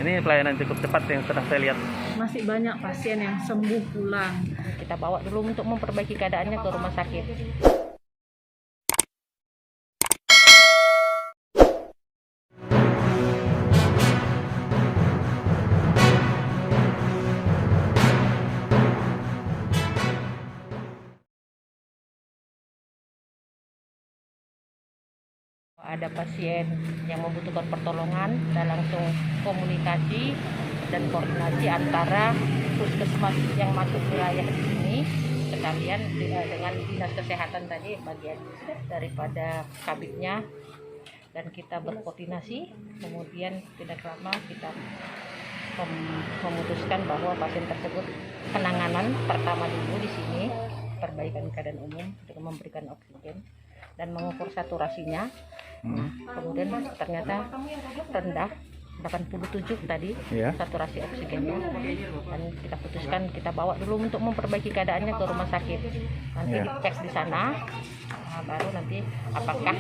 Ini pelayanan cukup cepat yang sedang saya lihat. Masih banyak pasien yang sembuh pulang. Kita bawa dulu untuk memperbaiki keadaannya ke rumah sakit. Ada pasien yang membutuhkan pertolongan, kita langsung komunikasi dan koordinasi antara puskesmas yang masuk wilayah di sini sekalian dengan dinas kesehatan tadi bagian daripada kabitnya, dan kita berkoordinasi. Kemudian tidak lama kita memutuskan bahwa pasien tersebut penanganan pertama dulu di sini, perbaikan keadaan umum dengan memberikan oksigen dan mengukur saturasinya. Kemudian ternyata rendah 87 tadi saturasi oksigennya, dan kita putuskan kita bawa dulu untuk memperbaiki keadaannya ke rumah sakit. Nanti cek di sana, baru nanti apakah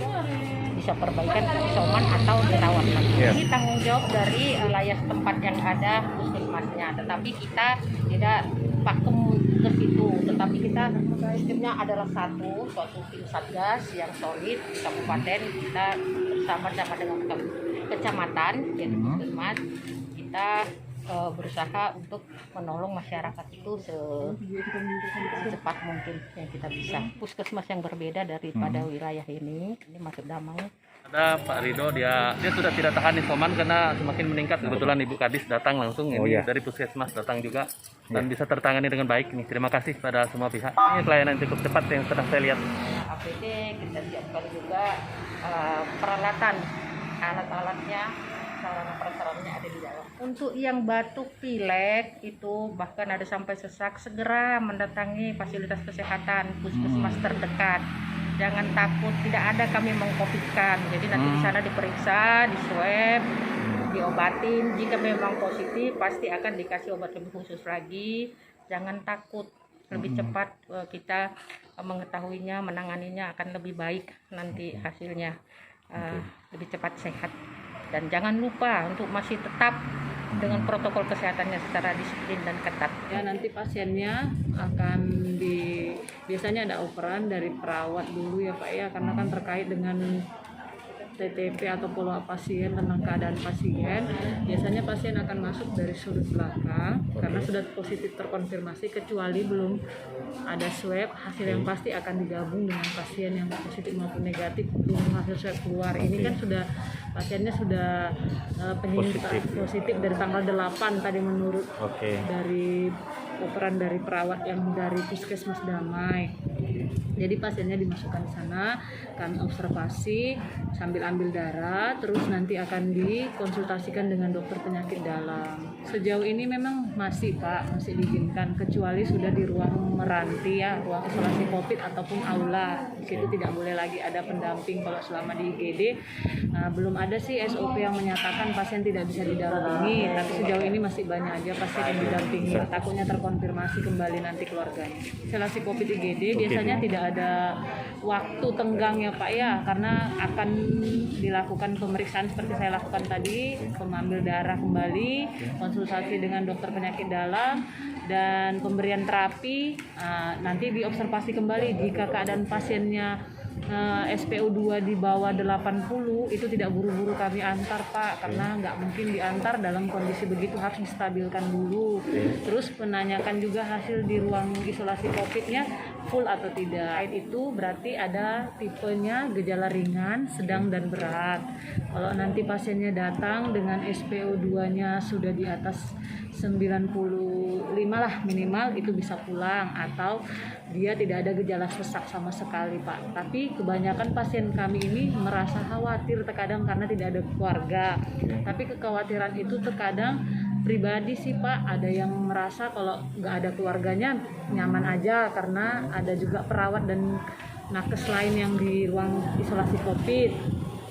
bisa perbaikan isoman atau dirawat lagi. Ini tanggung jawab dari wilayah tempat yang ada puskesmasnya, tetapi kita tidak pakem ke situ, tetapi kita sistemnya adalah suatu tim satgas yang solid di kabupaten. Kita bersama-sama dengan kecamatan yaitu puskesmas, kita berusaha untuk menolong masyarakat itu secepat mungkin yang kita bisa. Puskesmas yang berbeda daripada wilayah ini masuk Damai. Ada Pak Rido, dia sudah tidak tahan isoman karena semakin meningkat. Kebetulan Ibu Kadis datang langsung dari puskesmas datang juga dan bisa tertangani dengan baik. Nih, terima kasih pada semua pihak. Ini pelayanan cukup cepat yang sedang saya lihat. APD kita siapkan juga peralatan, alat-alatnya, sarana prasarannya ada di dalam. Untuk yang batuk pilek itu bahkan ada sampai sesak, segera mendatangi fasilitas kesehatan puskesmas terdekat. Jangan takut, tidak ada kami mengcovidkan. Jadi nanti di sana diperiksa, di swab, diobatin. Jika memang positif pasti akan dikasih obat lebih khusus lagi. Jangan takut, lebih cepat kita mengetahuinya, menanganinya akan lebih baik nanti hasilnya, lebih cepat sehat. Dan jangan lupa untuk masih tetap dengan protokol kesehatannya secara disiplin dan ketat. Ya, nanti pasiennya akan biasanya ada operan dari perawat dulu ya Pak ya, karena kan terkait dengan TTP atau follow up pasien, tentang keadaan pasien. Biasanya pasien akan masuk dari sudut belakang karena sudah positif terkonfirmasi, kecuali belum ada swab. Hasil yang pasti akan digabung dengan pasien yang positif maupun negatif. Belum hasil swab keluar, ini kan sudah pasiennya sudah positif dari tanggal 8 tadi menurut dari operan dari perawat yang dari puskesmas Damai. Jadi pasiennya dimasukkan di sana, kami observasi sambil ambil darah, terus nanti akan dikonsultasikan dengan dokter penyakit dalam. Sejauh ini memang masih Pak, masih diizinkan, kecuali sudah di ruang meranti ya, ruang isolasi COVID ataupun aula. Di situ tidak boleh lagi ada pendamping kalau selama di IGD. Belum ada sih SOP yang menyatakan pasien tidak bisa didampingi, tapi sejauh ini masih banyak aja pasien yang didampingi. Takutnya terkonfirmasi kembali nanti keluarganya. Isolasi COVID IGD biasanya tidak ada waktu tenggang ya Pak ya, karena akan dilakukan pemeriksaan seperti saya lakukan tadi, mengambil darah kembali, konsultasi dengan dokter penyakit dalam, dan pemberian terapi. Nanti diobservasi kembali jika keadaan pasiennya SPO2 di bawah 80, itu tidak buru-buru kami antar Pak, karena nggak mungkin diantar dalam kondisi begitu, harus distabilkan dulu. Terus menanyakan juga hasil di ruang isolasi COVID-nya full atau tidak. Selain itu berarti ada tipenya gejala ringan, sedang, dan berat. Kalau nanti pasiennya datang dengan SPO2-nya sudah di atas 95 lah minimal, itu bisa pulang, atau dia tidak ada gejala sesak sama sekali Pak. Tapi kebanyakan pasien kami ini merasa khawatir terkadang karena tidak ada keluarga. Tapi kekhawatiran itu terkadang pribadi sih Pak. Ada yang merasa kalau nggak ada keluarganya nyaman aja, karena ada juga perawat dan nakes lain yang di ruang isolasi COVID.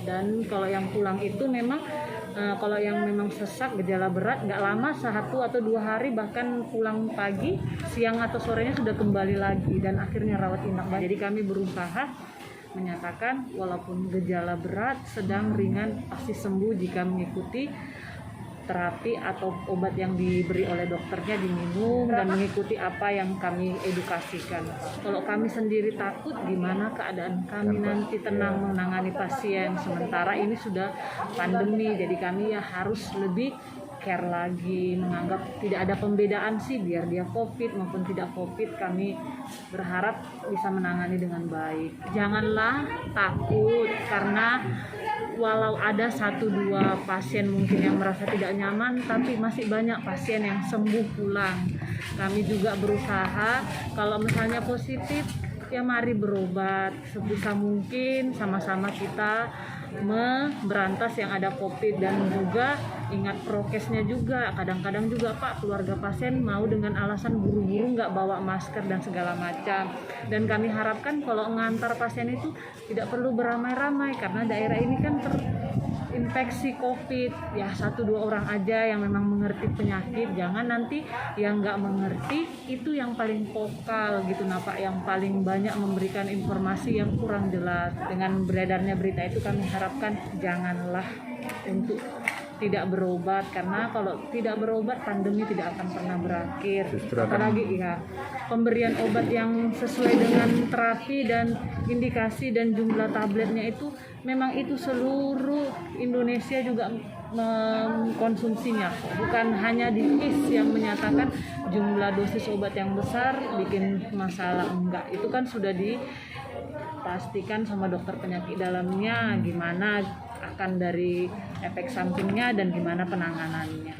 Dan kalau yang pulang itu memang kalau yang memang sesak gejala berat, nggak lama, 1 atau 2 hari, bahkan pulang pagi, siang atau sorenya sudah kembali lagi dan akhirnya rawat inap. Jadi kami berusaha menyatakan walaupun gejala berat, sedang, ringan pasti sembuh jika mengikuti terapi atau obat yang diberi oleh dokternya diminum dan mengikuti apa yang kami edukasikan. Kalau kami sendiri takut, gimana keadaan kami nanti tenang menangani pasien, sementara ini sudah pandemi, jadi kami ya harus lebih care lagi, menganggap tidak ada pembedaan sih, biar dia COVID maupun tidak COVID, kami berharap bisa menangani dengan baik. Janganlah takut, karena walau ada 1-2 pasien mungkin yang merasa tidak nyaman, tapi masih banyak pasien yang sembuh pulang. Kami juga berusaha, kalau misalnya positif, ya mari berobat sebisa mungkin, sama-sama kita memberantas yang ada COVID, dan juga ingat prokesnya juga. Kadang-kadang juga Pak, keluarga pasien mau dengan alasan buru-buru nggak bawa masker dan segala macam, dan kami harapkan kalau ngantar pasien itu tidak perlu beramai-ramai, karena daerah ini kan terinfeksi COVID, ya 1-2 orang aja yang memang mengerti penyakit, jangan nanti yang nggak mengerti itu yang paling vokal gitu nah Pak, yang paling banyak memberikan informasi yang kurang jelas. Dengan beredarnya berita itu kami harapkan janganlah untuk tidak berobat, karena kalau tidak berobat pandemi tidak akan pernah berakhir. Apalagi ya pemberian obat yang sesuai dengan terapi dan indikasi dan jumlah tabletnya itu memang itu seluruh Indonesia juga mengkonsumsinya, bukan hanya di KIS yang menyatakan jumlah dosis obat yang besar bikin masalah, enggak, itu kan sudah dipastikan sama dokter penyakit dalamnya gimana akan dari efek sampingnya dan gimana penanganannya.